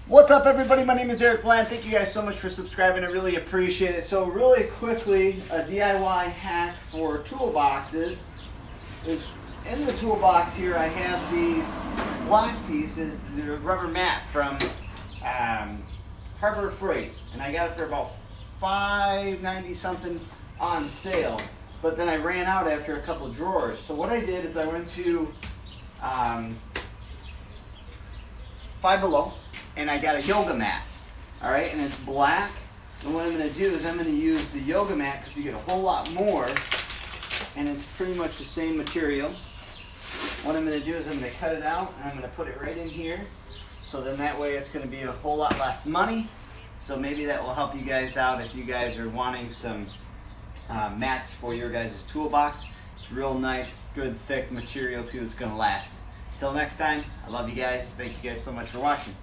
What's up, everybody? My name is Eric B.L.A.N. Thank you guys so much for subscribing. I really appreciate it. So really quickly, a DIY hack for toolboxes is in the toolbox here. I have these block pieces, the rubber mat from Harbor Freight, and I got it for about $5.90 something on sale. But then I ran out after a couple of drawers. So what I did is I went to Five Below, and I got a yoga mat, all right, and it's black. And what I'm going to do is I'm going to use the yoga mat because you get a whole lot more, and it's pretty much the same material. What I'm going to do is I'm going to cut it out, and I'm going to put it right in here. So then that way it's going to be a whole lot less money. So maybe that will help you guys out if you guys are wanting some mats for your guys' toolbox. It's real nice, good, thick material too. It's going to last. Until next time, I love you guys. Thank you guys so much for watching.